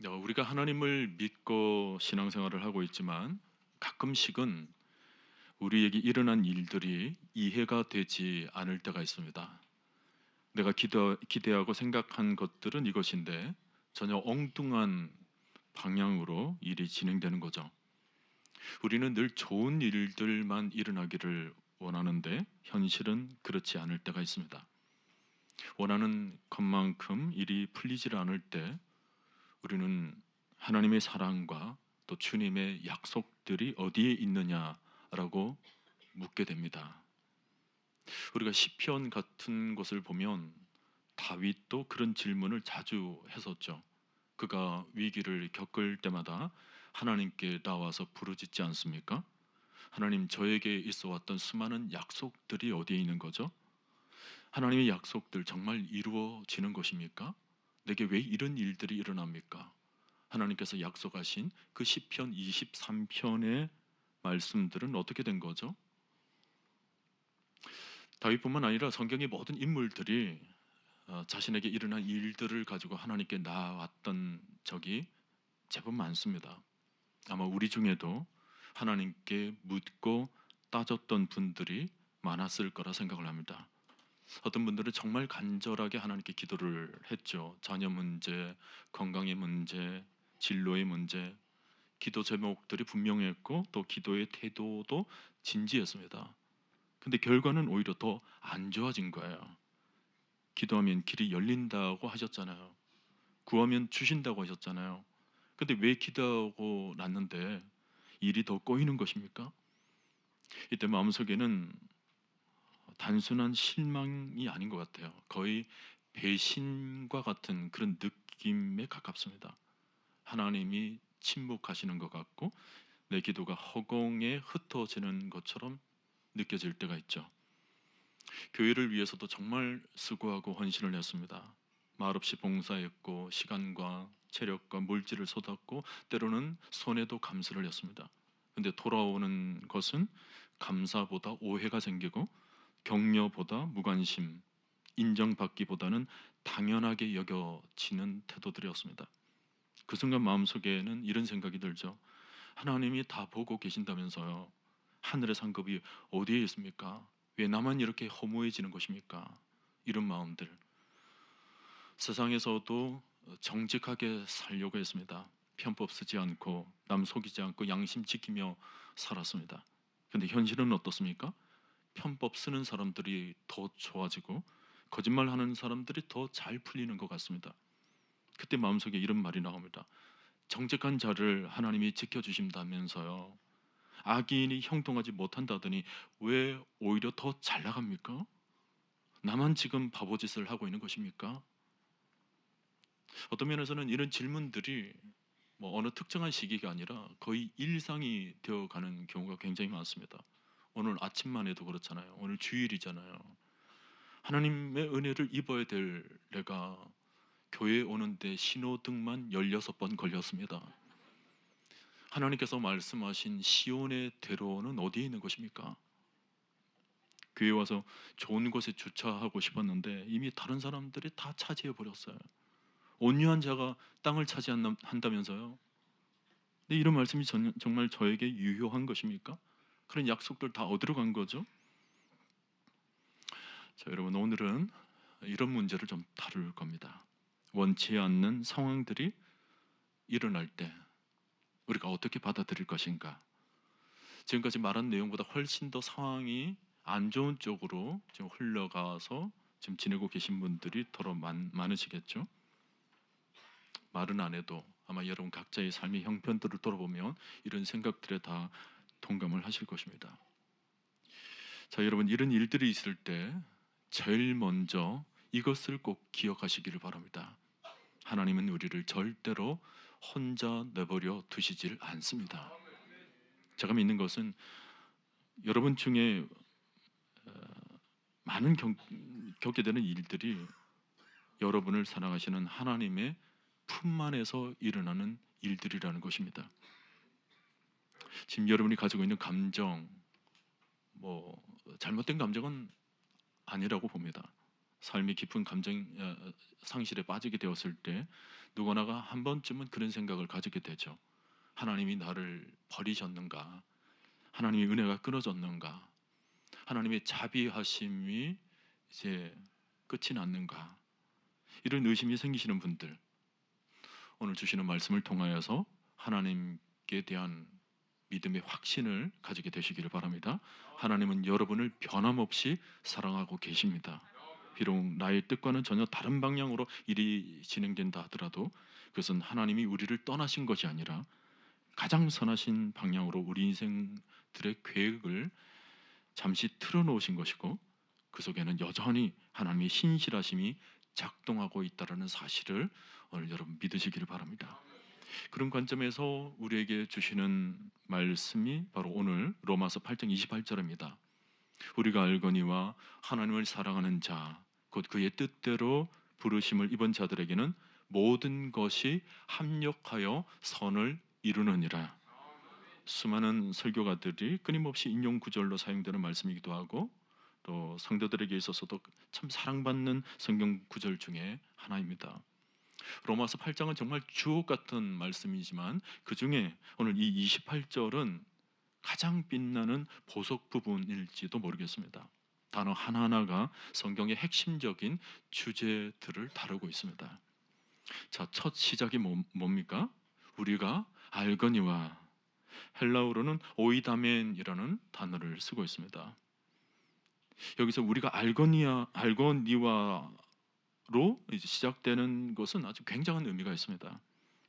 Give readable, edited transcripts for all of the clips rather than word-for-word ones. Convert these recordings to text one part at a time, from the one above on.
우리가 하나님을 믿고 신앙생활을 하고 있지만 가끔씩은 우리에게 일어난 일들이 이해가 되지 않을 때가 있습니다. 내가 기대하고 생각한 것들은 이것인데 전혀 엉뚱한 방향으로 일이 진행되는 거죠. 우리는 늘 좋은 일들만 일어나기를 원하는데 현실은 그렇지 않을 때가 있습니다. 원하는 것만큼 일이 풀리질 않을 때 우리는 하나님의 사랑과 또 주님의 약속들이 어디에 있느냐라고 묻게 됩니다. 우리가 시편 같은 것을 보면 다윗도 그런 질문을 자주 했었죠. 그가 위기를 겪을 때마다 하나님께 나와서 부르짖지 않습니까? 하나님, 저에게 있어 왔던 수많은 약속들이 어디에 있는 거죠? 하나님의 약속들 정말 이루어지는 것입니까? 내게 왜 이런 일들이 일어납니까? 하나님께서 약속하신 그 시편 23편의 말씀들은 어떻게 된 거죠? 다윗뿐만 아니라 성경의 모든 인물들이 자신에게 일어난 일들을 가지고 하나님께 나아왔던 적이 제법 많습니다. 아마 우리 중에도 하나님께 묻고 따졌던 분들이 많았을 거라 생각을 합니다. 어떤 분들은 정말 간절하게 하나님께 기도를 했죠. 자녀 문제, 건강의 문제, 진로의 문제, 기도 제목들이 분명했고 또 기도의 태도도 진지했습니다. 근데 결과는 오히려 더 안 좋아진 거예요. 기도하면 길이 열린다고 하셨잖아요. 구하면 주신다고 하셨잖아요. 근데 왜 기도하고 났는데 일이 더 꼬이는 것입니까? 이때 마음속에는 단순한 실망이 아닌 것 같아요. 거의 배신과 같은 그런 느낌에 가깝습니다. 하나님이 침묵하시는 것 같고 내 기도가 허공에 흩어지는 것처럼 느껴질 때가 있죠. 교회를 위해서도 정말 수고하고 헌신을 했습니다. 말없이 봉사했고 시간과 체력과 물질을 쏟았고 때로는 손해도 감수를 했습니다. 근데 돌아오는 것은 감사보다 오해가 생기고 격려보다 무관심, 인정받기보다는 당연하게 여겨지는 태도들이었습니다. 그 순간 마음속에는 이런 생각이 들죠. 하나님이 다 보고 계신다면서요. 하늘의 상급이 어디에 있습니까? 왜 나만 이렇게 허무해지는 것입니까? 이런 마음들. 세상에서도 정직하게 살려고 했습니다. 편법 쓰지 않고 남 속이지 않고 양심 지키며 살았습니다. 근데 현실은 어떻습니까? 편법 쓰는 사람들이 더 좋아지고 거짓말하는 사람들이 더 잘 풀리는 것 같습니다. 그때 마음속에 이런 말이 나옵니다. 정직한 자를 하나님이 지켜주신다면서요. 악인이 형통하지 못한다더니 왜 오히려 더 잘 나갑니까? 나만 지금 바보짓을 하고 있는 것입니까? 어떤 면에서는 이런 질문들이 어느 특정한 시기가 아니라 거의 일상이 되어가는 경우가 굉장히 많습니다. 오늘 아침만 해도 그렇잖아요. 오늘 주일이잖아요. 하나님의 은혜를 입어야 될 내가 교회에 오는데 신호등만 16번 걸렸습니다. 하나님께서 말씀하신 시온의 대로는 어디에 있는 것입니까? 교회 와서 좋은 곳에 주차하고 싶었는데 이미 다른 사람들이 다 차지해 버렸어요. 온유한 자가 땅을 차지한다면서요. 근데 이런 말씀이 정말 저에게 유효한 것입니까? 그런 약속들 다 어디로 간 거죠? 자, 여러분 오늘은 이런 문제를 좀 다룰 겁니다. 원치 않는 상황들이 일어날 때 우리가 어떻게 받아들일 것인가? 지금까지 말한 내용보다 훨씬 더 상황이 안 좋은 쪽으로 지금 흘러가서 지금 지내고 계신 분들이 더러 많으시겠죠. 말은 안 해도 아마 여러분 각자의 삶의 형편들을 돌아보면 이런 생각들에 다 동감을 하실 것입니다. 자, 여러분 이런 일들이 있을 때 제일 먼저 이것을 꼭 기억하시기를 바랍니다. 하나님은 우리를 절대로 혼자 내버려 두시질 않습니다. 제가 믿는 것은 여러분 중에 많은 겪게 되는 일들이 여러분을 사랑하시는 하나님의 품 안에서 일어나는 일들이라는 것입니다. 지금 여러분이 가지고 있는 감정, 잘못된 감정은 아니라고 봅니다. 삶의 깊은 감정 상실에 빠지게 되었을 때 누구나가 한 번쯤은 그런 생각을 가지게 되죠. 하나님이 나를 버리셨는가? 하나님의 은혜가 끊어졌는가? 하나님의 자비하심이 이제 끝이 났는가? 이런 의심이 생기시는 분들, 오늘 주시는 말씀을 통하여서 하나님께 대한 믿음의 확신을 가지게 되시기를 바랍니다. 하나님은 여러분을 변함없이 사랑하고 계십니다. 비록 나의 뜻과는 전혀 다른 방향으로 일이 진행된다 하더라도 그것은 하나님이 우리를 떠나신 것이 아니라 가장 선하신 방향으로 우리 인생들의 계획을 잠시 틀어놓으신 것이고, 그 속에는 여전히 하나님의 신실하심이 작동하고 있다는 사실을 오늘 여러분 믿으시기를 바랍니다. 그런 관점에서 우리에게 주시는 말씀이 바로 오늘 로마서 8장 28절입니다. 우리가 알거니와 하나님을 사랑하는 자, 곧 그의 뜻대로 부르심을 입은 자들에게는 모든 것이 합력하여 선을 이루느니라. 수많은 설교가들이 끊임없이 인용 구절로 사용되는 말씀이기도 하고, 또 성도들에게 있어서도 참 사랑받는 성경 구절 중에 하나입니다. 로마서 8장은 정말 주옥 같은 말씀이지만 그 중에 오늘 이 28절은 가장 빛나는 보석 부분일지도 모르겠습니다. 단어 하나하나가 성경의 핵심적인 주제들을 다루고 있습니다. 자, 첫 시작이 뭡니까? 우리가 알거니와, 헬라어로는 오이다멘이라는 단어를 쓰고 있습니다. 여기서 우리가 알거니와로 이제 시작되는 것은 아주 굉장한 의미가 있습니다.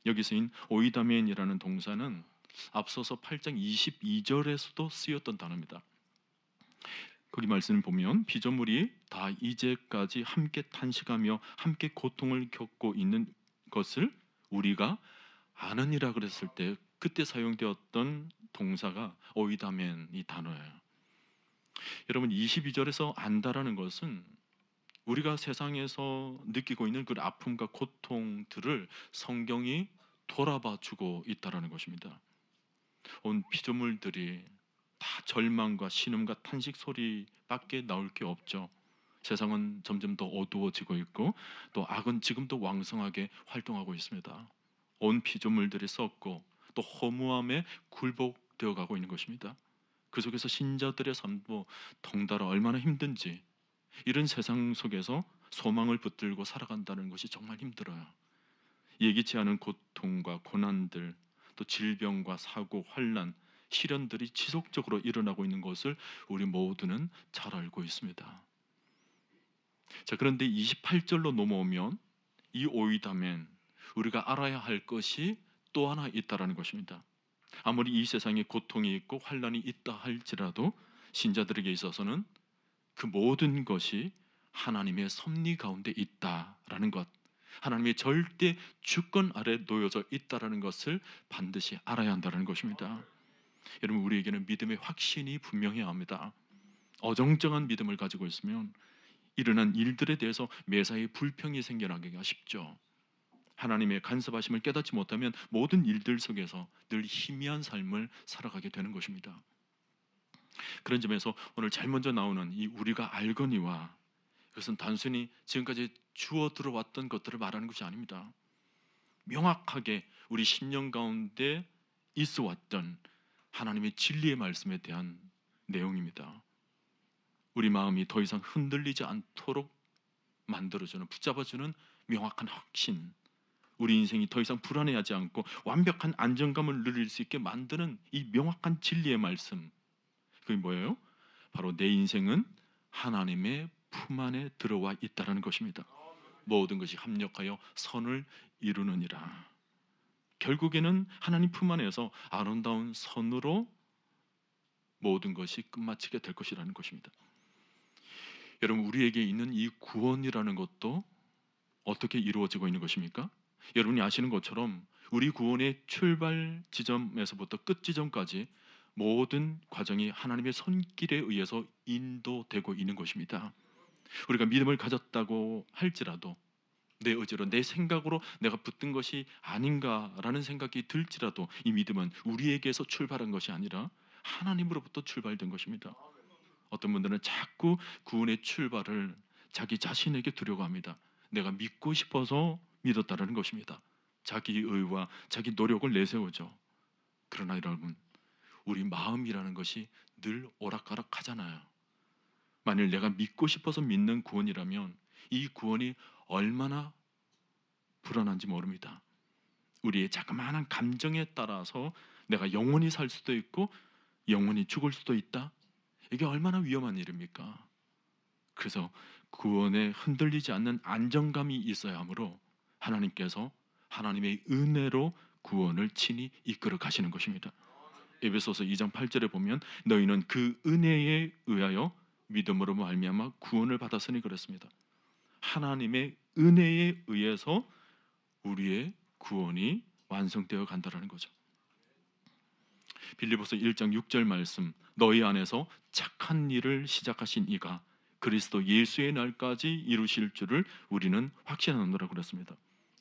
여기서인 오이다멘이라는 동사는 앞서서 8장 22절에서도 쓰였던 단어입니다. 거기 말씀을 보면 피조물이 다 이제까지 함께 탄식하며 함께 고통을 겪고 있는 것을 우리가 아느니라 그랬을 때 그때 사용되었던 동사가 오이다멘 이 단어예요. 여러분 22절에서 안다라는 것은 우리가 세상에서 느끼고 있는 그 아픔과 고통들을 성경이 돌아봐 주고 있다라는 것입니다. 온 피조물들이 다 절망과 신음과 탄식 소리밖에 나올 게 없죠. 세상은 점점 더 어두워지고 있고 또 악은 지금도 왕성하게 활동하고 있습니다. 온 피조물들이 썩고 또 허무함에 굴복되어 가고 있는 것입니다. 그 속에서 신자들의 삶도 덩달아 얼마나 힘든지, 이런 세상 속에서 소망을 붙들고 살아간다는 것이 정말 힘들어요. 예기치 않은 고통과 고난들, 또 질병과 사고, 환난, 시련들이 지속적으로 일어나고 있는 것을 우리 모두는 잘 알고 있습니다. 자, 그런데 28절로 넘어오면 이 오이다멘, 우리가 알아야 할 것이 또 하나 있다라는 것입니다. 아무리 이 세상에 고통이 있고 환난이 있다 할지라도 신자들에게 있어서는 그 모든 것이 하나님의 섭리 가운데 있다라는 것, 하나님의 절대 주권 아래 놓여져 있다라는 것을 반드시 알아야 한다는 것입니다. 여러분, 우리에게는 믿음의 확신이 분명해야 합니다. 어정쩡한 믿음을 가지고 있으면 일어난 일들에 대해서 매사에 불평이 생겨나기가 쉽죠. 하나님의 간섭하심을 깨닫지 못하면 모든 일들 속에서 늘 희미한 삶을 살아가게 되는 것입니다. 그런 점에서 오늘 제일 먼저 나오는 이 우리가 알거니와, 그것은 단순히 지금까지 주어 들어왔던 것들을 말하는 것이 아닙니다. 명확하게 우리 심령 가운데 있어 왔던 하나님의 진리의 말씀에 대한 내용입니다. 우리 마음이 더 이상 흔들리지 않도록 만들어주는, 붙잡아주는 명확한 확신, 우리 인생이 더 이상 불안해하지 않고 완벽한 안정감을 누릴 수 있게 만드는 이 명확한 진리의 말씀, 그게 뭐예요? 바로 내 인생은 하나님의 품 안에 들어와 있다는 것입니다. 모든 것이 합력하여 선을 이루느니라. 결국에는 하나님 품 안에서 아름다운 선으로 모든 것이 끝마치게 될 것이라는 것입니다. 여러분, 우리에게 있는 이 구원이라는 것도 어떻게 이루어지고 있는 것입니까? 여러분이 아시는 것처럼 우리 구원의 출발 지점에서부터 끝 지점까지 모든 과정이 하나님의 손길에 의해서 인도되고 있는 것입니다. 우리가 믿음을 가졌다고 할지라도 내 의지로, 내 생각으로 내가 붙든 것이 아닌가라는 생각이 들지라도 이 믿음은 우리에게서 출발한 것이 아니라 하나님으로부터 출발된 것입니다. 어떤 분들은 자꾸 구원의 출발을 자기 자신에게 두려고 합니다. 내가 믿고 싶어서 믿었다라는 것입니다. 자기 의와 자기 노력을 내세우죠. 그러나 여러분, 우리 마음이라는 것이 늘 오락가락하잖아요. 만일 내가 믿고 싶어서 믿는 구원이라면 이 구원이 얼마나 불안한지 모릅니다. 우리의 자그마한 감정에 따라서 내가 영원히 살 수도 있고 영원히 죽을 수도 있다. 이게 얼마나 위험한 일입니까? 그래서 구원에 흔들리지 않는 안정감이 있어야 하므로 하나님께서 하나님의 은혜로 구원을 친히 이끌어 가시는 것입니다. 에베소서 2장 8절에 보면 너희는 그 은혜에 의하여 믿음으로 말미암아 구원을 받았으니 그랬습니다. 하나님의 은혜에 의해서 우리의 구원이 완성되어 간다라는 거죠. 빌립보서 1장 6절 말씀, 너희 안에서 착한 일을 시작하신 이가 그리스도 예수의 날까지 이루실 줄을 우리는 확신하노라 그랬습니다.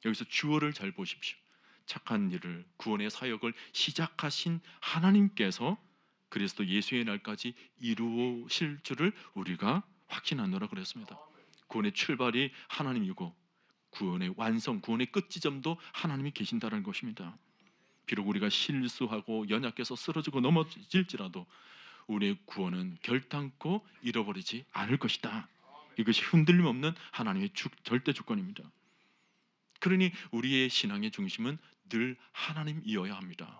여기서 주어를 잘 보십시오. 착한 일을, 구원의 사역을 시작하신 하나님께서 그리스도 예수의 날까지 이루실 줄을 우리가 확신하노라 그랬습니다. 구원의 출발이 하나님이고 구원의 완성, 구원의 끝 지점도 하나님이 계신다는 것입니다. 비록 우리가 실수하고 연약해서 쓰러지고 넘어질지라도 우리의 구원은 결단코 잃어버리지 않을 것이다. 이것이 흔들림 없는 하나님의 절대 주권입니다. 그러니 우리의 신앙의 중심은 늘 하나님이어야 합니다.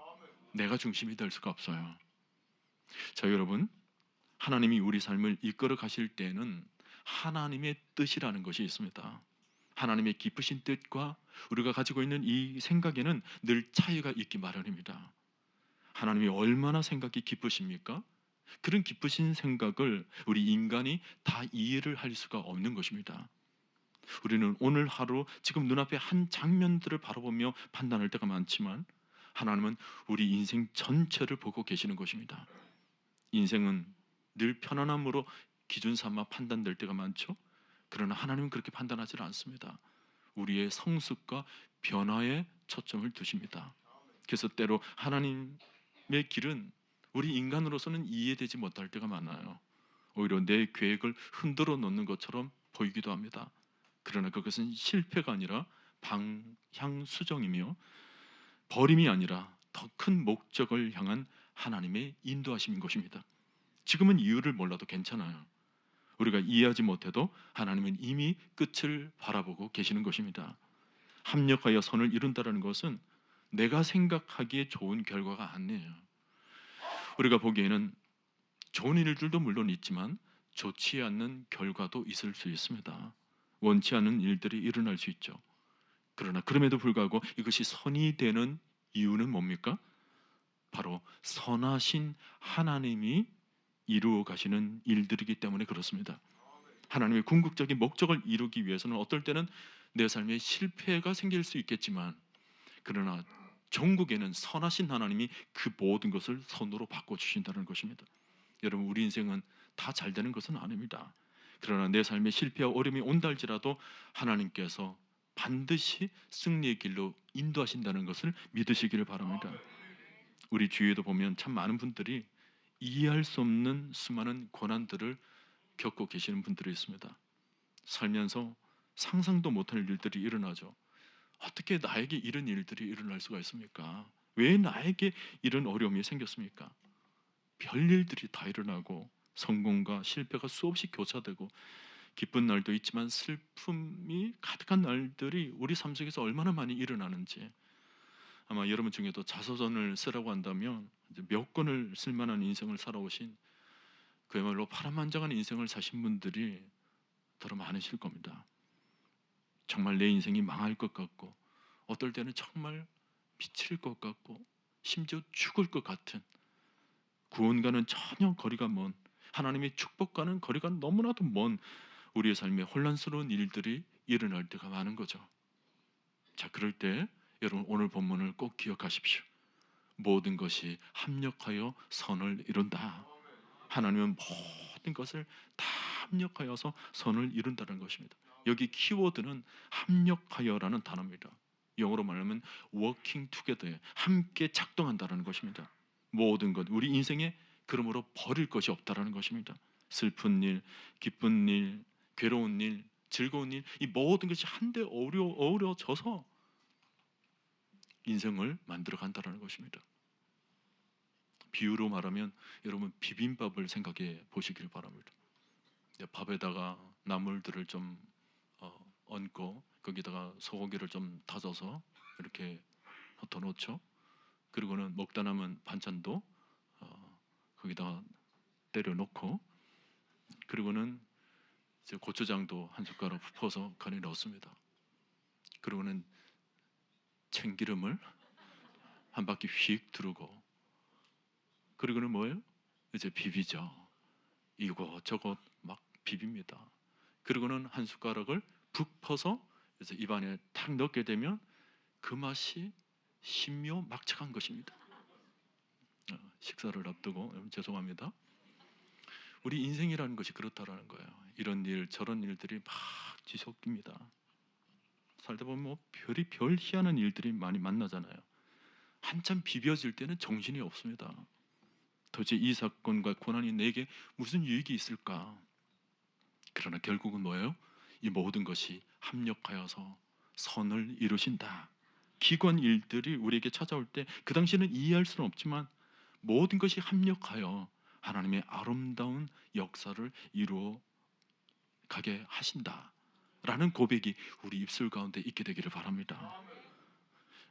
내가 중심이 될 수가 없어요. 자, 여러분, 하나님이 우리 삶을 이끌어 가실 때에는 하나님의 뜻이라는 것이 있습니다. 하나님의 깊으신 뜻과 우리가 가지고 있는 이 생각에는 늘 차이가 있기 마련입니다. 하나님이 얼마나 생각이 깊으십니까? 그런 깊으신 생각을 우리 인간이 다 이해를 할 수가 없는 것입니다. 우리는 오늘 하루 지금 눈앞에 한 장면들을 바라보며 판단할 때가 많지만 하나님은 우리 인생 전체를 보고 계시는 것입니다. 인생은 늘 편안함으로 기준 삼아 판단될 때가 많죠. 그러나 하나님은 그렇게 판단하지 않습니다. 우리의 성숙과 변화에 초점을 두십니다. 그래서 때로 하나님의 길은 우리 인간으로서는 이해되지 못할 때가 많아요. 오히려 내 계획을 흔들어 놓는 것처럼 보이기도 합니다. 그러나 그것은 실패가 아니라 방향 수정이며 버림이 아니라 더 큰 목적을 향한 하나님의 인도하심인 것입니다. 지금은 이유를 몰라도 괜찮아요. 우리가 이해하지 못해도 하나님은 이미 끝을 바라보고 계시는 것입니다. 합력하여 선을 이룬다는 것은 내가 생각하기에 좋은 결과가 아니에요. 우리가 보기에는 좋은 일들도 물론 있지만 좋지 않는 결과도 있을 수 있습니다. 원치 않은 일들이 일어날 수 있죠. 그러나 그럼에도 불구하고 이것이 선이 되는 이유는 뭡니까? 바로 선하신 하나님이 이루어 가시는 일들이기 때문에 그렇습니다. 하나님의 궁극적인 목적을 이루기 위해서는 어떨 때는 내 삶에 실패가 생길 수 있겠지만 그러나 종국에는 선하신 하나님이 그 모든 것을 선으로 바꿔주신다는 것입니다. 여러분, 우리 인생은 다 잘 되는 것은 아닙니다. 그러나 내 삶에 실패와 어려움이 온다 할지라도 하나님께서 반드시 승리의 길로 인도하신다는 것을 믿으시기를 바랍니다. 우리 주위에도 보면 참 많은 분들이 이해할 수 없는 수많은 고난들을 겪고 계시는 분들이 있습니다. 살면서 상상도 못할 일들이 일어나죠. 어떻게 나에게 이런 일들이 일어날 수가 있습니까? 왜 나에게 이런 어려움이 생겼습니까? 별일들이 다 일어나고 성공과 실패가 수없이 교차되고 기쁜 날도 있지만 슬픔이 가득한 날들이 우리 삶 속에서 얼마나 많이 일어나는지 아마 여러분 중에도 자서전을 쓰라고 한다면 이제 몇 권을 쓸 만한 인생을 살아오신 그야말로 파란만장한 인생을 사신 분들이 더러 많으실 겁니다. 정말 내 인생이 망할 것 같고 어떨 때는 정말 미칠 것 같고 심지어 죽을 것 같은 구원과는 전혀 거리가 먼 하나님의 축복과는 거리가 너무나도 먼 우리의 삶에 혼란스러운 일들이 일어날 때가 많은 거죠. 자, 그럴 때 여러분 오늘 본문을 꼭 기억하십시오. 모든 것이 합력하여 선을 이룬다. 하나님은 모든 것을 다 합력하여서 선을 이룬다는 것입니다. 여기 키워드는 합력하여라는 단어입니다. 영어로 말하면 working together, 함께 작동한다는 것입니다. 모든 것, 우리 인생에 그러므로 버릴 것이 없다라는 것입니다. 슬픈 일, 기쁜 일, 괴로운 일, 즐거운 일, 이 모든 것이 한데 어우러져서 인생을 만들어 간다는 것입니다. 비유로 말하면 여러분 비빔밥을 생각해 보시길 바랍니다. 밥에다가 나물들을 좀 얹고 거기다가 소고기를 좀 다져서 이렇게 더 넣죠. 그리고는 먹다 남은 반찬도 거기다가 때려 넣고, 그리고는 이제 고추장도 한 숟가락 퍼서 간에 넣습니다. 그리고는 참기름을 한 바퀴 휙 두르고, 그리고는 뭐예요? 이제 비비죠. 이것저것 막 비빕니다. 그리고는 한 숟가락을 푹 퍼서 이제 입안에 탁 넣게 되면 그 맛이 신묘막측한 것입니다. 식사를 앞두고 죄송합니다. 우리 인생이라는 것이 그렇다라는 거예요. 이런 일 저런 일들이 막 뒤섞입니다. 살다 보면 뭐 별 희한한 일들이 많이 만나잖아요. 한참 비벼질 때는 정신이 없습니다. 도대체 이 사건과 고난이 내게 무슨 유익이 있을까? 그러나 결국은 뭐예요? 이 모든 것이 합력하여서 선을 이루신다. 기관 일들이 우리에게 찾아올 때 그 당시에는 이해할 수는 없지만 모든 것이 합력하여 하나님의 아름다운 역사를 이루어 가게 하신다라는 고백이 우리 입술 가운데 있게 되기를 바랍니다.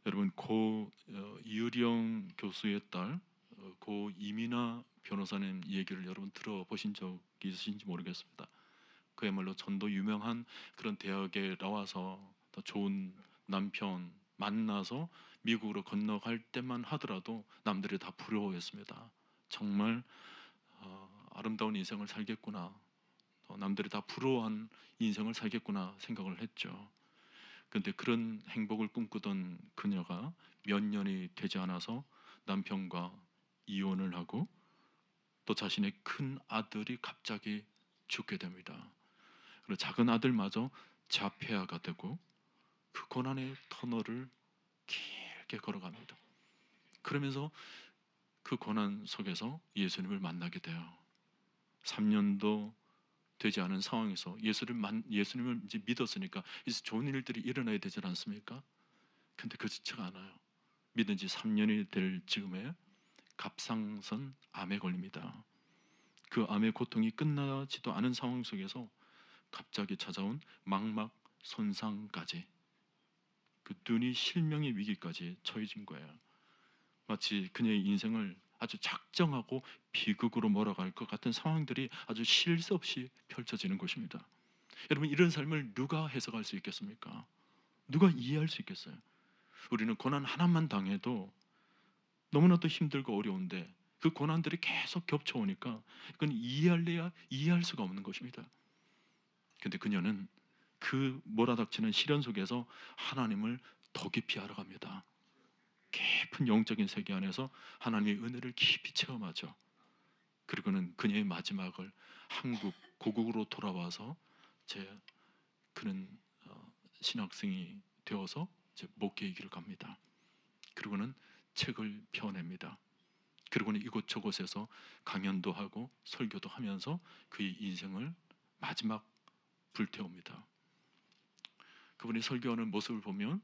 여러분 고 이유령 교수의 딸 고 이민아 변호사님 얘기를 여러분 들어보신 적이 있으신지 모르겠습니다. 그야말로 전도 유명한 그런 대학에 나와서 더 좋은 남편 만나서 미국으로 건너갈 때만 하더라도 남들이 다 부러워했습니다. 정말 아름다운 인생을 살겠구나, 남들이 다 부러워한 인생을 살겠구나 생각을 했죠. 그런데 그런 행복을 꿈꾸던 그녀가 몇 년이 되지 않아서 남편과 이혼을 하고 또 자신의 큰 아들이 갑자기 죽게 됩니다. 그리고 작은 아들마저 자폐아가 되고 그 고난의 터널을 길게 걸어갑니다. 그러면서 그 고난 속에서 예수님을 만나게 돼요. 3년도 되지 않은 상황에서 예수님을 이제 믿었으니까 이제 좋은 일들이 일어나야 되지 않습니까? 근데 그렇지가 않아요. 믿은 지 3년이 될 즈음에 갑상선 암에 걸립니다. 그 암의 고통이 끝나지도 않은 상황 속에서 갑자기 찾아온 망막 손상까지, 그 눈이 실명의 위기까지 처해진 거예요. 마치 그녀의 인생을 아주 작정하고 비극으로 몰아갈 것 같은 상황들이 아주 쉴 새 없이 펼쳐지는 것입니다. 여러분 이런 삶을 누가 해석할 수 있겠습니까? 누가 이해할 수 있겠어요? 우리는 고난 하나만 당해도 너무나도 힘들고 어려운데 그 고난들이 계속 겹쳐오니까 그건 이해할래야 이해할 수가 없는 것입니다. 근데 그녀는 그 몰아닥치는 시련 속에서 하나님을 더 깊이 알아갑니다. 깊은 영적인 세계 안에서 하나님의 은혜를 깊이 체험하죠. 그리고는 그녀의 마지막을 한국 고국으로 돌아와서 그는 신학생이 되어서 목회의 길을 갑니다. 그리고는 책을 펴냅니다. 그리고는 이곳저곳에서 강연도 하고 설교도 하면서 그의 인생을 마지막 불태웁니다. 그분이 설교하는 모습을 보면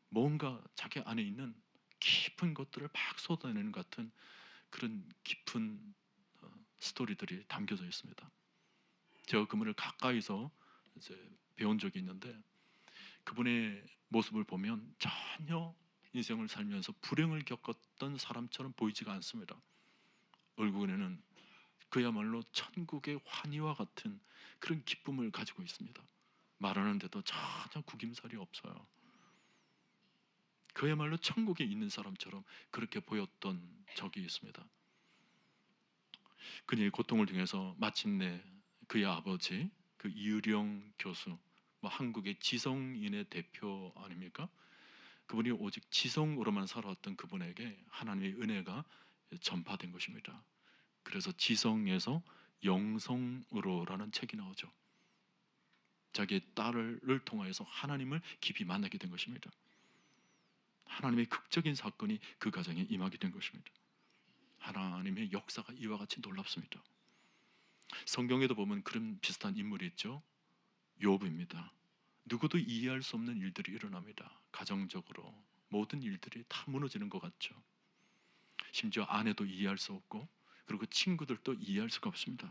뭔가 자기 안에 있는 깊은 것들을 막 쏟아내는 같은 그런 깊은 스토리들이 담겨져 있습니다. 제가 그분을 가까이서 이제 배운 적이 있는데 그분의 모습을 보면 전혀 인생을 살면서 불행을 겪었던 사람처럼 보이지가 않습니다. 얼굴에는 그야말로 천국의 환희와 같은 그런 기쁨을 가지고 있습니다. 말하는데도 전혀 구김살이 없어요. 그야말로 천국에 있는 사람처럼 그렇게 보였던 적이 있습니다. 그녀의 고통을 통해서 마침내 그의 아버지 그 이유령 교수, 한국의 지성인의 대표 아닙니까? 그분이 오직 지성으로만 살아왔던 그분에게 하나님의 은혜가 전파된 것입니다. 그래서 지성에서 영성으로라는 책이 나오죠. 자기의 딸을 통하여서 하나님을 깊이 만나게 된 것입니다. 하나님의 극적인 사건이 그 가정에 임하게 된 것입니다. 하나님의 역사가 이와 같이 놀랍습니다. 성경에도 보면 그런 비슷한 인물이 있죠. 욥입니다. 누구도 이해할 수 없는 일들이 일어납니다. 가정적으로 모든 일들이 다 무너지는 것 같죠. 심지어 아내도 이해할 수 없고, 그리고 친구들도 이해할 수가 없습니다.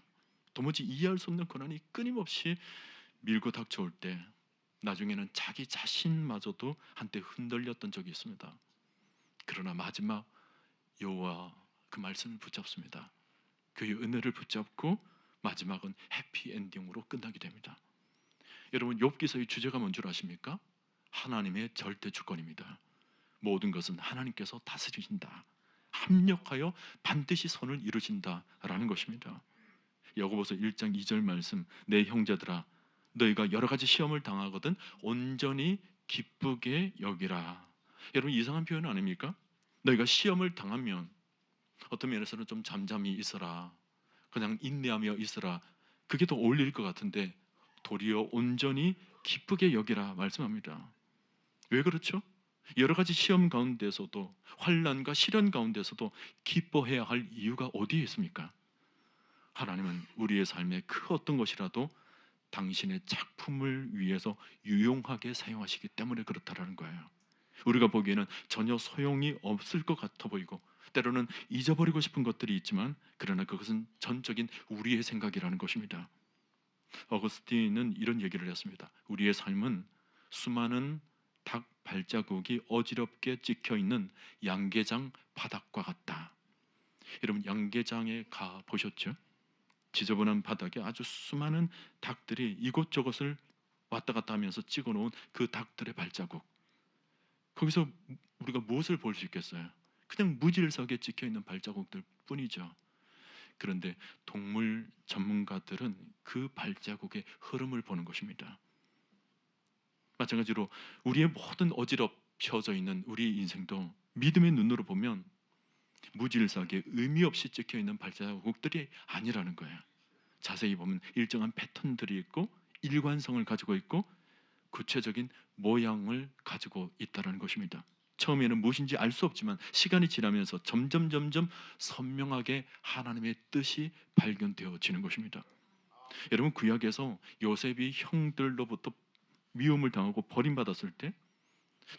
도무지 이해할 수 없는 고난이 끊임없이 밀고 닥쳐올 때, 나중에는 자기 자신마저도 한때 흔들렸던 적이 있습니다. 그러나 마지막 여호와 그 말씀을 붙잡습니다. 그의 은혜를 붙잡고 마지막은 해피엔딩으로 끝나게 됩니다. 여러분, 욥기서의 주제가 뭔 줄 아십니까? 하나님의 절대 주권입니다. 모든 것은 하나님께서 다스리신다, 합력하여 반드시 선을 이루신다라는 것입니다. 야고보서 1장 2절 말씀, 내 형제들아 너희가 여러 가지 시험을 당하거든 온전히 기쁘게 여기라. 여러분, 이상한 표현 아닙니까? 너희가 시험을 당하면 어떤 면에서는 좀 잠잠히 있어라, 그냥 인내하며 있어라, 그게 더 어울릴 것 같은데 도리어 온전히 기쁘게 여기라 말씀합니다. 왜 그렇죠? 여러 가지 시험 가운데서도, 환난과 시련 가운데서도 기뻐해야 할 이유가 어디에 있습니까? 하나님은 우리의 삶에 그 어떤 것이라도 당신의 작품을 위해서 유용하게 사용하시기 때문에 그렇다라는 거예요. 우리가 보기에는 전혀 소용이 없을 것 같아 보이고, 때로는 잊어버리고 싶은 것들이 있지만, 그러나 그것은 전적인 우리의 생각이라는 것입니다. 어거스틴은 이런 얘기를 했습니다. 우리의 삶은 수많은 닭 발자국이 어지럽게 찍혀 있는 양계장 바닥과 같다. 여러분, 양계장에 가 보셨죠? 지저분한 바닥에 아주 수많은 닭들이 이곳저곳을 왔다 갔다 하면서 찍어 놓은 그 닭들의 발자국, 거기서 우리가 무엇을 볼 수 있겠어요? 그냥 무질서하게 찍혀 있는 발자국들 뿐이죠. 그런데 동물 전문가들은 그 발자국의 흐름을 보는 것입니다. 마찬가지로 우리의 모든 어지럽혀져 있는 우리의 인생도 믿음의 눈으로 보면 무질서하게 의미 없이 찍혀 있는 발자국들이 아니라는 거예요. 자세히 보면 일정한 패턴들이 있고, 일관성을 가지고 있고, 구체적인 모양을 가지고 있다는 것입니다. 처음에는 무엇인지 알 수 없지만 시간이 지나면서 점점 선명하게 하나님의 뜻이 발견되어지는 것입니다. 여러분, 구약에서 요셉이 형들로부터 미움을 당하고 버림받았을 때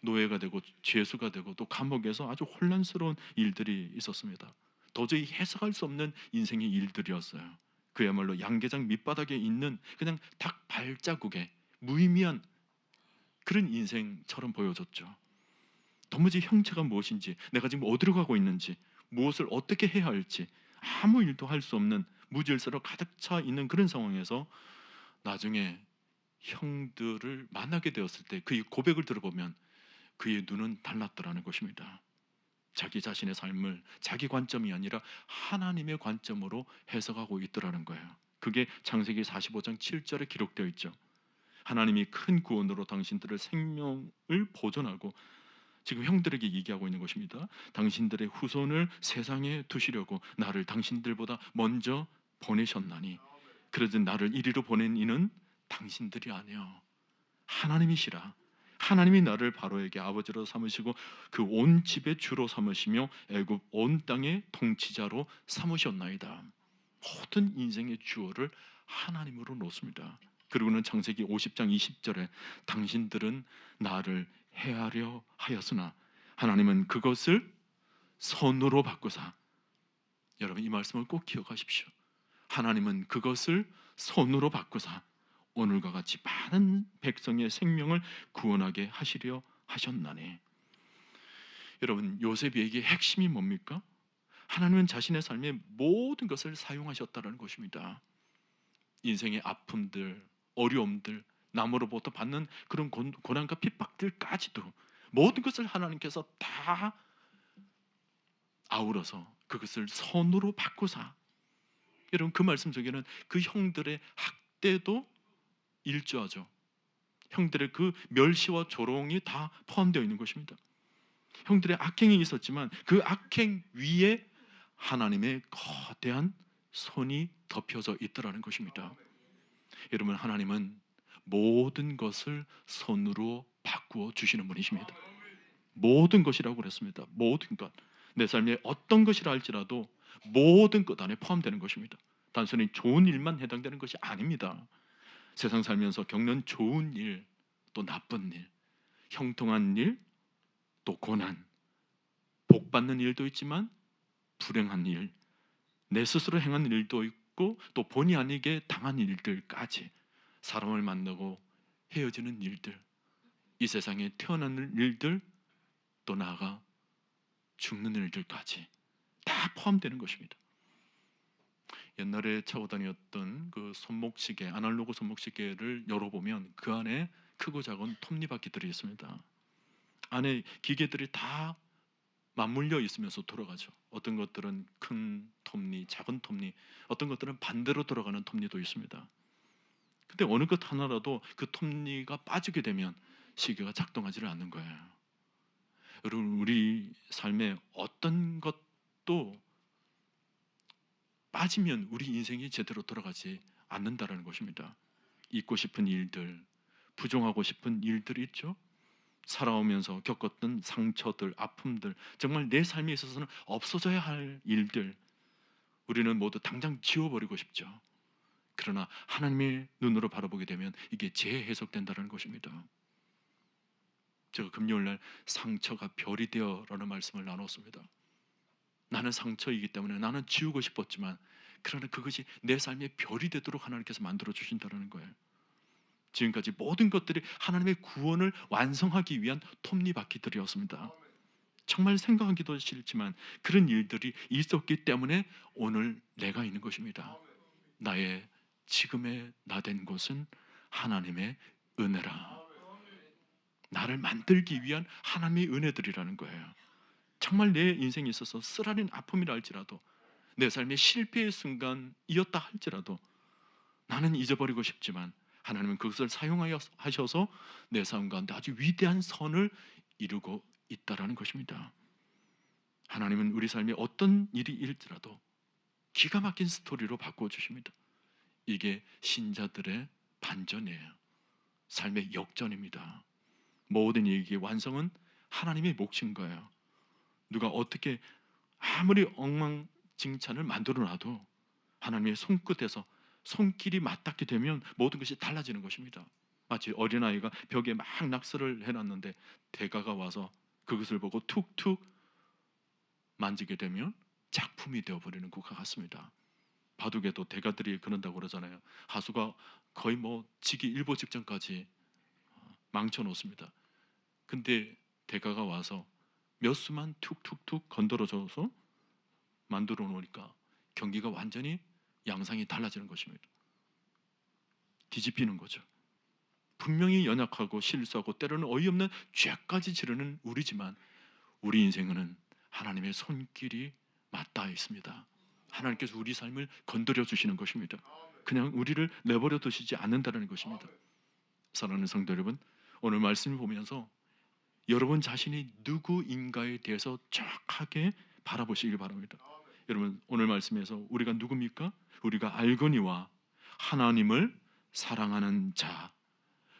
노예가 되고 죄수가 되고 또 감옥에서 아주 혼란스러운 일들이 있었습니다. 도저히 해석할 수 없는 인생의 일들이었어요. 그야말로 양계장 밑바닥에 있는 그냥 닭 발자국에 무의미한 그런 인생처럼 보여졌죠. 도무지 형체가 무엇인지, 내가 지금 어디로 가고 있는지, 무엇을 어떻게 해야 할지 아무 일도 할 수 없는 무질서로 가득 차 있는 그런 상황에서 나중에 형들을 만나게 되었을 때 그의 고백을 들어보면 그의 눈은 달랐더라는 것입니다. 자기 자신의 삶을 자기 관점이 아니라 하나님의 관점으로 해석하고 있더라는 거예요. 그게 창세기 45장 7절에 기록되어 있죠. 하나님이 큰 구원으로 당신들의 생명을 보존하고, 지금 형들에게 얘기하고 있는 것입니다. 당신들의 후손을 세상에 두시려고 나를 당신들보다 먼저 보내셨나니, 그러든 나를 이리로 보낸 이는 당신들이 아니요 하나님이시라. 하나님이 나를 바로에게 아버지로 삼으시고 그 온 집의 주로 삼으시며 애굽 온 땅의 통치자로 삼으셨나이다. 모든 인생의 주어를 하나님으로 놓습니다. 그리고는 창세기 50장 20절에 당신들은 나를 해하려 하였으나 하나님은 그것을 선으로 바꾸사. 여러분, 이 말씀을 꼭 기억하십시오. 하나님은 그것을 선으로 바꾸사 오늘과 같이 많은 백성의 생명을 구원하게 하시려 하셨나니. 여러분, 요셉에게 핵심이 뭡니까? 하나님은 자신의 삶의 모든 것을 사용하셨다는 것입니다. 인생의 아픔들, 어려움들, 남으로부터 받는 그런 고난과 핍박들까지도 모든 것을 하나님께서 다 아우러서 그것을 선으로 바꾸사. 여러분, 그 말씀 속에는 그 형들의 학대도 일조하죠. 형들의 그 멸시와 조롱이 다 포함되어 있는 것입니다. 형들의 악행이 있었지만 그 악행 위에 하나님의 거대한 손이 덮여져 있더라는 것입니다. 여러분, 하나님은 모든 것을 손으로 바꾸어 주시는 분이십니다. 모든 것이라고 그랬습니다. 모든 것. 내 삶에 어떤 것이라 할지라도 모든 것 안에 포함되는 것입니다. 단순히 좋은 일만 해당되는 것이 아닙니다. 세상 살면서 겪는 좋은 일, 또 나쁜 일, 형통한 일, 또 고난, 복 받는 일도 있지만 불행한 일, 내 스스로 행한 일도 있고 또 본의 아니게 당한 일들까지, 사람을 만나고 헤어지는 일들, 이 세상에 태어나는 일들, 또 나아가 죽는 일들까지 다 포함되는 것입니다. 옛날에 차고 다녔던 그 손목시계, 아날로그 손목시계를 열어보면 그 안에 크고 작은 톱니바퀴들이 있습니다. 안에 기계들이 다 맞물려 있으면서 돌아가죠. 어떤 것들은 큰 톱니, 작은 톱니, 어떤 것들은 반대로 돌아가는 톱니도 있습니다. 근데 어느 것 하나라도 그 톱니가 빠지게 되면 시계가 작동하지를 않는 거예요. 여러분, 우리 삶에 어떤 것도 빠지면 우리 인생이 제대로 돌아가지 않는다라는 것입니다. 잊고 싶은 일들, 부정하고 싶은 일들이 있죠. 살아오면서 겪었던 상처들, 아픔들, 정말 내 삶에 있어서는 없어져야 할 일들, 우리는 모두 당장 지워버리고 싶죠. 그러나 하나님의 눈으로 바라보게 되면 이게 재해석된다는 것입니다. 제가 금요일날 상처가 별이 되어라는 말씀을 나눴습니다. 나는 상처이기 때문에 나는 지우고 싶었지만, 그러나 그것이 내 삶의 별이 되도록 하나님께서 만들어 주신다는 거예요. 지금까지 모든 것들이 하나님의 구원을 완성하기 위한 톱니바퀴들이었습니다. 정말 생각하기도 싫지만 그런 일들이 있었기 때문에 오늘 내가 있는 것입니다. 나의 지금의 나 된 것은 하나님의 은혜라. 나를 만들기 위한 하나님의 은혜들이라는 거예요. 정말 내 인생에 있어서 쓰라린 아픔이라 할지라도, 내 삶의 실패의 순간이었다 할지라도 나는 잊어버리고 싶지만 하나님은 그것을 사용하셔서 내 삶 가운데 아주 위대한 선을 이루고 있다라는 것입니다. 하나님은 우리 삶에 어떤 일이 일지라도 기가 막힌 스토리로 바꾸어 주십니다. 이게 신자들의 반전이에요. 삶의 역전입니다. 모든 얘기의 완성은 하나님의 몫인 거예요. 누가 어떻게 아무리 엉망진창을 만들어 놔도 하나님의 손끝에서 손길이 맞닿게 되면 모든 것이 달라지는 것입니다. 마치 어린아이가 벽에 막 낙서를 해놨는데 대가가 와서 그것을 보고 툭툭 만지게 되면 작품이 되어버리는 것과 같습니다. 바둑에도 대가들이 그런다고 그러잖아요. 하수가 거의 지기 일보 직전까지 망쳐놓습니다. 근데 대가가 와서 몇 수만 툭툭툭 건드려줘서 만들어 놓으니까 경기가 완전히 양상이 달라지는 것입니다. 뒤집히는 거죠. 분명히 연약하고 실수하고 때로는 어이없는 죄까지 지르는 우리지만 우리 인생은 하나님의 손길이 맞닿아 있습니다. 하나님께서 우리 삶을 건드려 주시는 것입니다. 그냥 우리를 내버려 두시지 않는다는 것입니다. 사랑하는 성도 여러분, 오늘 말씀을 보면서 여러분 자신이 누구인가에 대해서 정확하게 바라보시길 바랍니다. 여러분, 오늘 말씀에서 우리가 누굽니까? 우리가 알거니와 하나님을 사랑하는 자,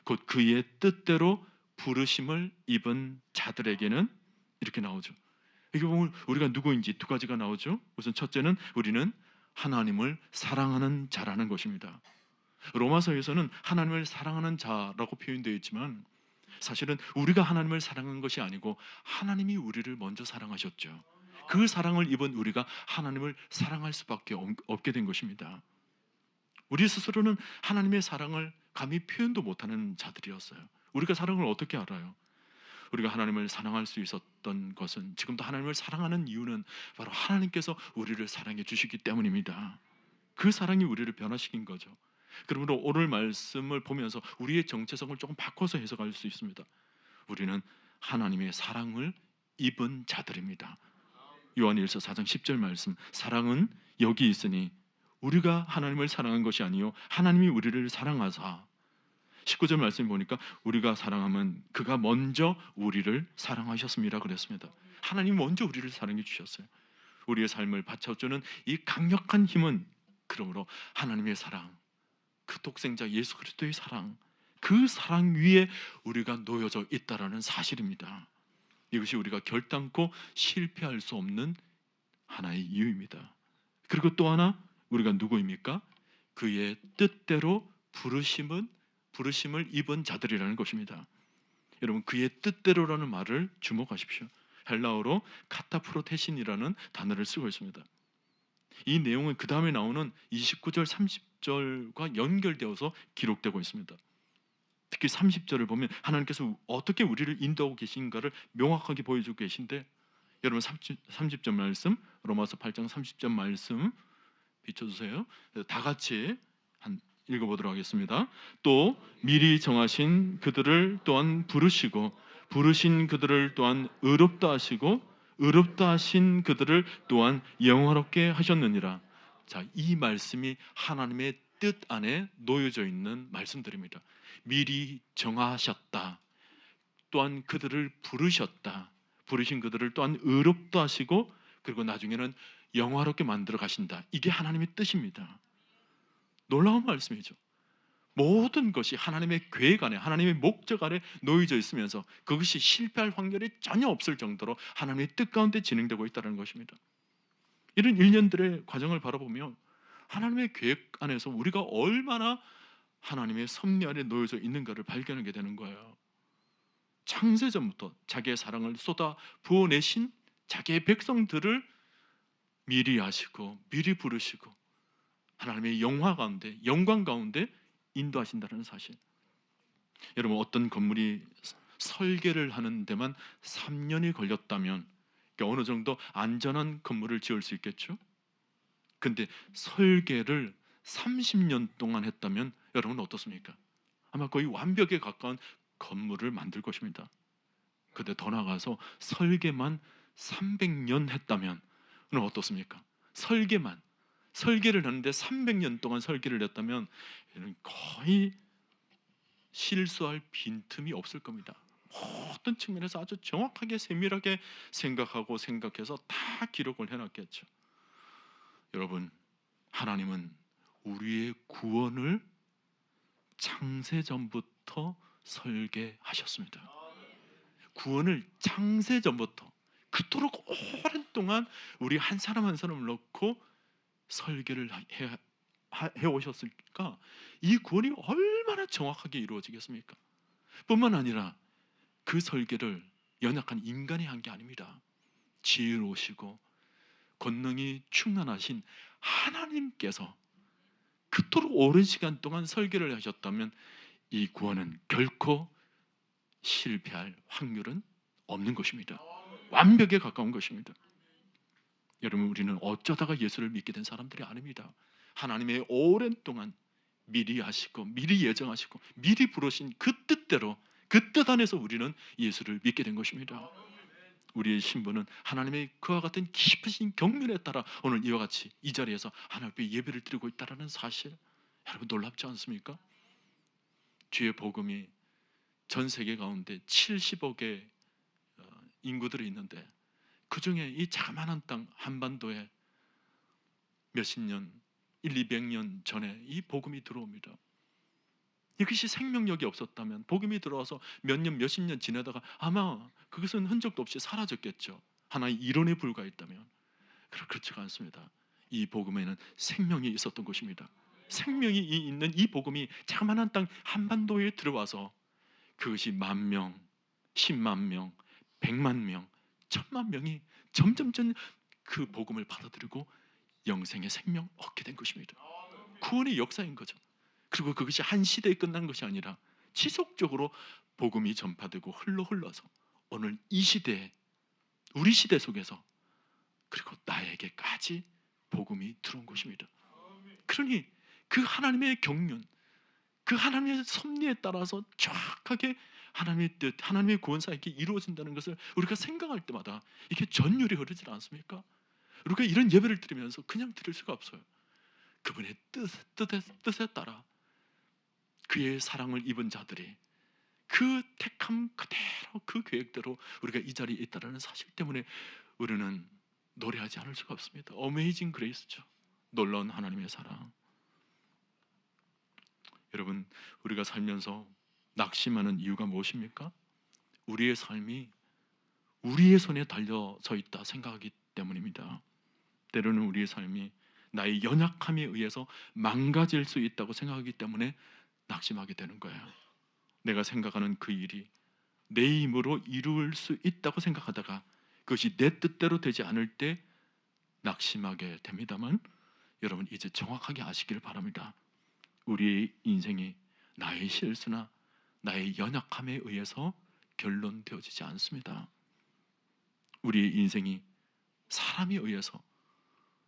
곧 그의 뜻대로 부르심을 입은 자들에게는, 이렇게 나오죠. 이게 보면 우리가 누구인지 두 가지가 나오죠. 우선 첫째는 우리는 하나님을 사랑하는 자라는 것입니다. 로마서에서는 하나님을 사랑하는 자라고 표현되어 있지만 사실은 우리가 하나님을 사랑한 것이 아니고 하나님이 우리를 먼저 사랑하셨죠. 그 사랑을 입은 우리가 하나님을 사랑할 수밖에 없게 된 것입니다. 우리 스스로는 하나님의 사랑을 감히 표현도 못하는 자들이었어요. 우리가 사랑을 어떻게 알아요? 우리가 하나님을 사랑할 수 있었던 것은, 지금도 하나님을 사랑하는 이유는 바로 하나님께서 우리를 사랑해 주시기 때문입니다. 그 사랑이 우리를 변화시킨 거죠. 그러므로 오늘 말씀을 보면서 우리의 정체성을 조금 바꿔서 해석할 수 있습니다. 우리는 하나님의 사랑을 입은 자들입니다. 요한일서 4장 10절 말씀, 사랑은 여기 있으니 우리가 하나님을 사랑한 것이 아니요 하나님이 우리를 사랑하사. 19절 말씀 보니까 우리가 사랑하면 그가 먼저 우리를 사랑하셨습니다 그랬습니다. 하나님이 먼저 우리를 사랑해 주셨어요. 우리의 삶을 받쳐주는 이 강력한 힘은 그러므로 하나님의 사랑, 그 독생자 예수 그리스도의 사랑, 그 사랑 위에 우리가 놓여져 있다라는 사실입니다. 이것이 우리가 결단코 실패할 수 없는 하나의 이유입니다. 그리고 또 하나, 우리가 누구입니까? 그의 뜻대로 부르심을 입은 자들이라는 것입니다. 여러분, 그의 뜻대로라는 말을 주목하십시오. 헬라어로 카타프로테신이라는 단어를 쓰고 있습니다. 이 내용은 그 다음에 나오는 29절 30절과 연결되어서 기록되고 있습니다. 특히 30절을 보면 하나님께서 어떻게 우리를 인도하고 계신가를 명확하게 보여주고 계신데, 여러분 30절 말씀, 로마서 8장 30절 말씀 비춰주세요. 다 같이 읽어보도록 하겠습니다. 또 미리 정하신 그들을 또한 부르시고 부르신 그들을 또한 의롭다 하시고 의롭다 하신 그들을 또한 영화롭게 하셨느니라. 자, 이 말씀이 하나님의 뜻 안에 놓여져 있는 말씀들입니다. 미리 정하셨다. 또한 그들을 부르셨다. 부르신 그들을 또한 의롭다 하시고 그리고 나중에는 영화롭게 만들어 가신다. 이게 하나님의 뜻입니다. 놀라운 말씀이죠. 모든 것이 하나님의 계획 안에, 하나님의 목적 안에 놓여져 있으면서 그것이 실패할 확률이 전혀 없을 정도로 하나님의 뜻 가운데 진행되고 있다는 것입니다. 이런 일년들의 과정을 바라보면 하나님의 계획 안에서 우리가 얼마나 하나님의 섭리 안에 놓여져 있는가를 발견하게 되는 거예요. 창세전부터 자기의 사랑을 쏟아 부어내신 자기의 백성들을 미리 하시고 미리 부르시고 하나님의 영화 가운데, 영광 가운데 인도하신다는 사실. 여러분, 어떤 건물이 설계를 하는 데만 3년이 걸렸다면 어느 정도 안전한 건물을 지을 수 있겠죠? 근데 설계를 30년 동안 했다면 여러분 어떻습니까? 아마 거의 완벽에 가까운 건물을 만들 것입니다. 근데 더 나아가서 설계만 300년 했다면 어떻습니까? 설계를 하는데 300년 동안 설계를 했다면 거의 실수할 빈틈이 없을 겁니다. 모든 측면에서 아주 정확하게 세밀하게 생각하고 생각해서 다 기록을 해놨겠죠. 여러분, 하나님은 우리의 구원을 창세전부터 설계하셨습니다. 구원을 창세전부터 그토록 오랜 동안 우리 한 사람 한 사람을 놓고 설계를 해오셨으니까 이 구원이 얼마나 정확하게 이루어지겠습니까? 뿐만 아니라 그 설계를 연약한 인간이 한 게 아닙니다. 지혜로우시고 권능이 충만하신 하나님께서 그토록 오랜 시간 동안 설계를 하셨다면 이 구원은 결코 실패할 확률은 없는 것입니다. 완벽에 가까운 것입니다. 여러분, 우리는 어쩌다가 예수를 믿게 된 사람들이 아닙니다. 하나님의 오랜 동안 미리 하시고 미리 예정하시고 미리 부르신 그 뜻대로 그 뜻 안에서 우리는 예수를 믿게 된 것입니다. 우리의 신분은 하나님의 그와 같은 깊으신 경륜에 따라 오늘 이와 같이 이 자리에서 하나님 앞에 예배를 드리고 있다는 사실, 여러분 놀랍지 않습니까? 주의 복음이 전 세계 가운데 70억의 인구들이 있는데 그 중에 이 자그마한 땅 한반도에 몇십 년, 200년 전에 이 복음이 들어옵니다. 이것이 생명력이 없었다면 복음이 들어와서 몇 년, 몇십 년 지나다가 아마 그것은 흔적도 없이 사라졌겠죠. 하나의 이론에 불과했다면. 그렇지가 않습니다. 이 복음에는 생명이 있었던 것입니다. 생명이 있는 이 복음이 자그마한 땅 한반도에 들어와서 그것이 10,000명, 100,000명, 1,000,000명, 1,000,000명이 점점 그 복음을 받아들이고 영생의 생명 얻게 된 것입니다. 구원의 역사인 거죠. 그리고 그것이 한 시대에 끝난 것이 아니라 지속적으로 복음이 전파되고 흘러서 오늘 이 시대에, 우리 시대 속에서 그리고 나에게까지 복음이 들어온 것입니다. 그러니 그 하나님의 경륜, 그 하나님의 섭리에 따라서 정확하게 하나님의 뜻, 하나님의 구원사역이 이루어진다는 것을 우리가 생각할 때마다 이게 전율이 흐르지 않습니까? 우리가 이런 예배를 드리면서 그냥 드릴 수가 없어요. 그분의 뜻에 따라 그의 사랑을 입은 자들이 그 택함 그대로 그 계획대로 우리가 이 자리에 있다는 사실 때문에 우리는 노래하지 않을 수가 없습니다. 어메이징 그레이스죠. 놀라운 하나님의 사랑. 여러분, 우리가 살면서 낙심하는 이유가 무엇입니까? 우리의 삶이 우리의 손에 달려져 있다 생각하기 때문입니다. 때로는 우리의 삶이 나의 연약함에 의해서 망가질 수 있다고 생각하기 때문에 낙심하게 되는 거예요. 내가 생각하는 그 일이 내 힘으로 이룰 수 있다고 생각하다가 그것이 내 뜻대로 되지 않을 때 낙심하게 됩니다만, 여러분 이제 정확하게 아시기를 바랍니다. 우리의 인생이 나의 실수나 나의 연약함에 의해서 결론되어지지 않습니다. 우리의 인생이 사람에 의해서,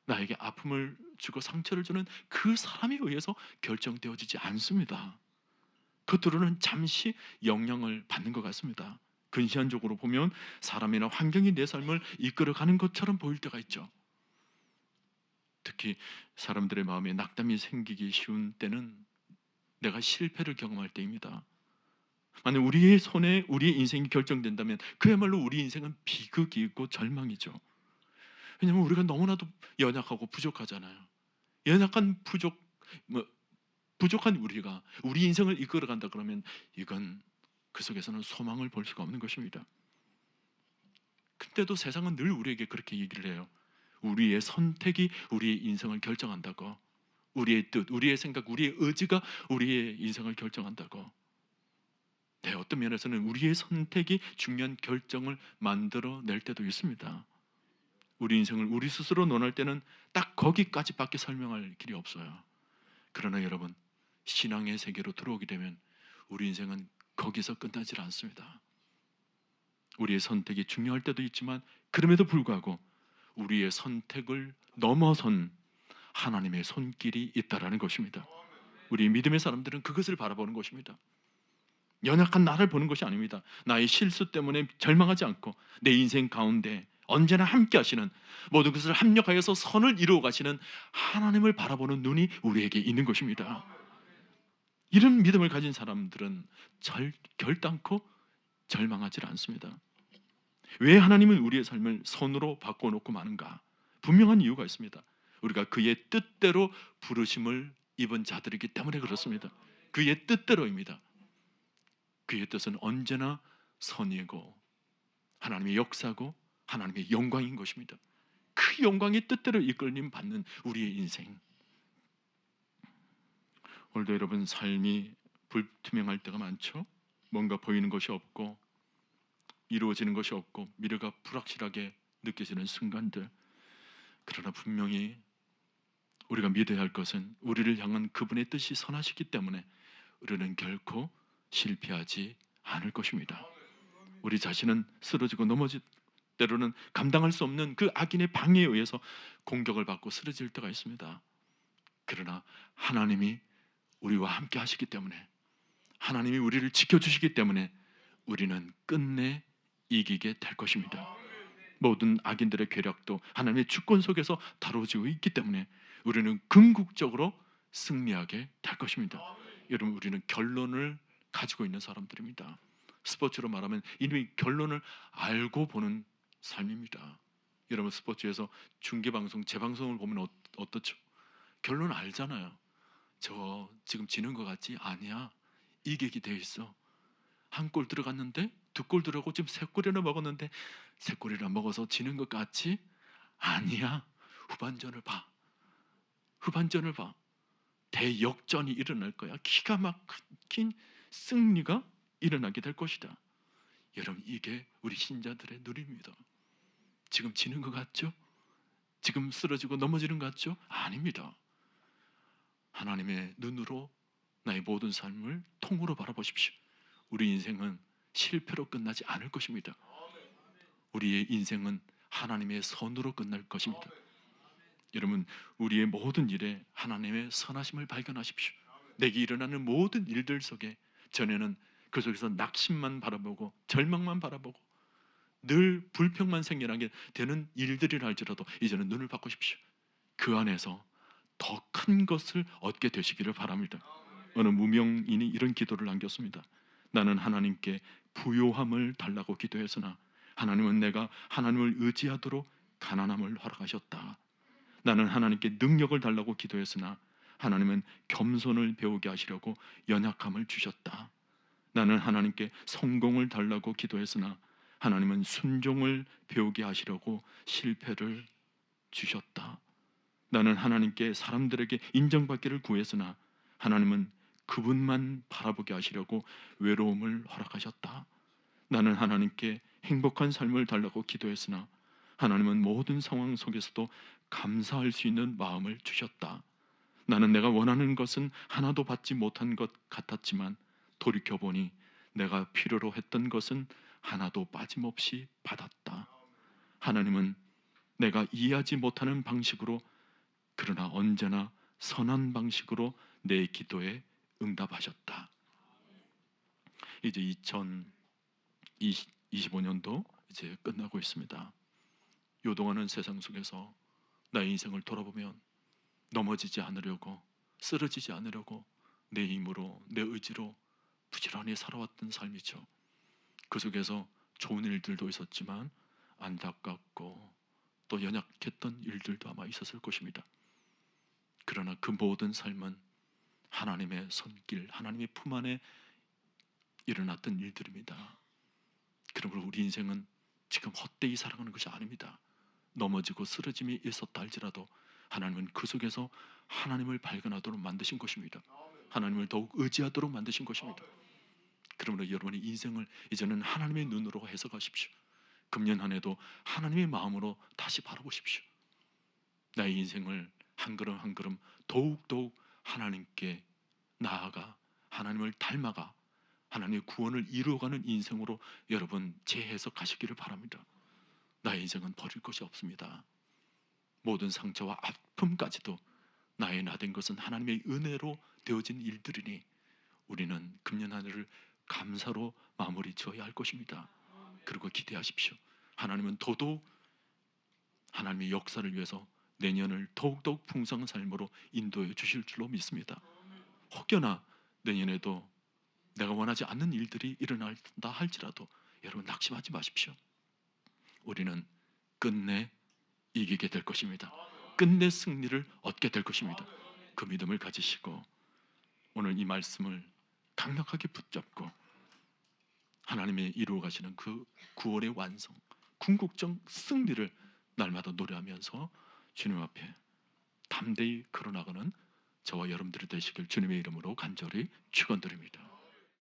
나에게 아픔을 주고 상처를 주는 그 사람에 의해서 결정되어지지 않습니다. 겉으로는 잠시 영향을 받는 것 같습니다. 근시안적으로 보면 사람이나 환경이 내 삶을 이끌어가는 것처럼 보일 때가 있죠. 특히 사람들의 마음에 낙담이 생기기 쉬운 때는 내가 실패를 경험할 때입니다. 만약 우리의 손에 우리의 인생이 결정된다면 그야말로 우리 인생은 비극이고 절망이죠. 왜냐하면 우리가 너무나도 연약하고 부족하잖아요. 연약한 뭐, 부족한 우리가 우리 인생을 이끌어간다 그러면 이건 그 속에서는 소망을 볼 수가 없는 것입니다. 근데도 세상은 늘 우리에게 그렇게 얘기를 해요. 우리의 선택이 우리의 인생을 결정한다고. 우리의 뜻, 우리의 생각, 우리의 의지가 우리의 인생을 결정한다고. 네, 어떤 면에서는 우리의 선택이 중요한 결정을 만들어낼 때도 있습니다. 우리 인생을 우리 스스로 논할 때는 딱 거기까지밖에 설명할 길이 없어요. 그러나 여러분, 신앙의 세계로 들어오게 되면 우리 인생은 거기서 끝나질 않습니다. 우리의 선택이 중요할 때도 있지만 그럼에도 불구하고 우리의 선택을 넘어선 하나님의 손길이 있다라는 것입니다. 우리 믿음의 사람들은 그것을 바라보는 것입니다. 연약한 나를 보는 것이 아닙니다. 나의 실수 때문에 절망하지 않고 내 인생 가운데 언제나 함께 하시는, 모든 것을 합력하여서 선을 이루어 가시는 하나님을 바라보는 눈이 우리에게 있는 것입니다. 이런 믿음을 가진 사람들은 결단코 절망하지 않습니다. 왜 하나님은 우리의 삶을 손으로 바꿔놓고 마는가? 분명한 이유가 있습니다. 우리가 그의 뜻대로 부르심을 입은 자들이기 때문에 그렇습니다. 그의 뜻대로입니다. 그의 뜻은 언제나 선이고 하나님의 역사고 하나님의 영광인 것입니다. 그 영광의 뜻대로 이끌림 받는 우리의 인생. 오늘도 여러분 삶이 불투명할 때가 많죠. 뭔가 보이는 것이 없고 이루어지는 것이 없고 미래가 불확실하게 느껴지는 순간들. 그러나 분명히 우리가 믿어야 할 것은 우리를 향한 그분의 뜻이 선하시기 때문에 우리는 결코 실패하지 않을 것입니다. 우리 자신은 쓰러지고 넘어질 때로는 감당할 수 없는 그 악인의 방해에 의해서 공격을 받고 쓰러질 때가 있습니다. 그러나 하나님이 우리와 함께 하시기 때문에, 하나님이 우리를 지켜주시기 때문에 우리는 끝내 이기게 될 것입니다. 모든 악인들의 괴력도 하나님의 주권 속에서 다뤄지고 있기 때문에 우리는 궁극적으로 승리하게 될 것입니다. 여러분, 우리는 결론을 가지고 있는 사람들입니다. 스포츠로 말하면 이미 결론을 알고 보는 삶입니다. 여러분, 스포츠에서 중계방송, 재방송을 보면 어떻죠? 결론 알잖아요. 저 지금 지는 것 같지? 아니야. 이기게 돼 있어. 한 골 들어갔는데 두 골 들어가고 지금 세 골이나 먹었는데 세 골이나 먹어서 지는 것 같지? 아니야. 후반전을 봐. 후반전을 봐. 대역전이 일어날 거야. 기가 막힌 승리가 일어나게 될 것이다. 여러분, 이게 우리 신자들의 누림입니다. 지금 지는 것 같죠? 지금 쓰러지고 넘어지는 것 같죠? 아닙니다. 하나님의 눈으로 나의 모든 삶을 통으로 바라보십시오. 우리 인생은 실패로 끝나지 않을 것입니다. 우리의 인생은 하나님의 선으로 끝날 것입니다. 여러분, 우리의 모든 일에 하나님의 선하심을 발견하십시오. 내게 일어나는 모든 일들 속에 전에는 그 속에서 낙심만 바라보고 절망만 바라보고 늘 불평만 생겨나게 되는 일들이라 할지라도 이제는 눈을 바꾸십시오. 그 안에서 더 큰 것을 얻게 되시기를 바랍니다. 어느 무명인이 이런 기도를 남겼습니다. 나는 하나님께 부요함을 달라고 기도했으나 하나님은 내가 하나님을 의지하도록 가난함을 허락하셨다. 나는 하나님께 능력을 달라고 기도했으나 하나님은 겸손을 배우게 하시려고 연약함을 주셨다. 나는 하나님께 성공을 달라고 기도했으나 하나님은 순종을 배우게 하시려고 실패를 주셨다. 나는 하나님께 사람들에게 인정받기를 구했으나 하나님은 그분만 바라보게 하시려고 외로움을 허락하셨다. 나는 하나님께 행복한 삶을 달라고 기도했으나 하나님은 모든 상황 속에서도 감사할 수 있는 마음을 주셨다. 나는 내가 원하는 것은 하나도 받지 못한 것 같았지만 돌이켜보니 내가 필요로 했던 것은 하나도 빠짐없이 받았다. 하나님은 내가 이해하지 못하는 방식으로, 그러나 언제나 선한 방식으로 내 기도에 응답하셨다. 이제 2025년도 이제 끝나고 있습니다. 요 동안은 세상 속에서 나의 인생을 돌아보면 넘어지지 않으려고, 쓰러지지 않으려고 내 힘으로, 내 의지로 부지런히 살아왔던 삶이죠. 그 속에서 좋은 일들도 있었지만 안타깝고 또 연약했던 일들도 아마 있었을 것입니다. 그러나 그 모든 삶은 하나님의 손길, 하나님의 품 안에 일어났던 일들입니다. 그러므로 우리 인생은 지금 헛되이 살아가는 것이 아닙니다. 넘어지고 쓰러짐이 있었다 할지라도 하나님은 그 속에서 하나님을 발견하도록 만드신 것입니다. 하나님을 더욱 의지하도록 만드신 것입니다. 그러므로 여러분의 인생을 이제는 하나님의 눈으로 해석하십시오. 금년 한 해도 하나님의 마음으로 다시 바라보십시오. 나의 인생을 한 걸음 한 걸음 더욱더욱 하나님께 나아가 하나님을 닮아가 하나님의 구원을 이루어가는 인생으로 여러분 재해석하시기를 바랍니다. 나의 인생은 버릴 것이 없습니다. 모든 상처와 아픔까지도 나의 나된 것은 하나님의 은혜로 되어진 일들이니 우리는 금년 한 해를 감사로 마무리 지어야 할 것입니다. 그리고 기대하십시오. 하나님은 더더욱 하나님의 역사를 위해서 내년을 더욱더욱 풍성한 삶으로 인도해 주실 줄로 믿습니다. 혹여나 내년에도 내가 원하지 않는 일들이 일어난다 할지라도 여러분 낙심하지 마십시오. 우리는 끝내 이기게 될 것입니다. 끝내 승리를 얻게 될 것입니다. 그 믿음을 가지시고 오늘 이 말씀을 강력하게 붙잡고 하나님의 이루어 가시는 그 구원의 완성, 궁극적 승리를 날마다 노래하면서 주님 앞에 담대히 걸어나가는 저와 여러분들이 되시길 주님의 이름으로 간절히 축원드립니다.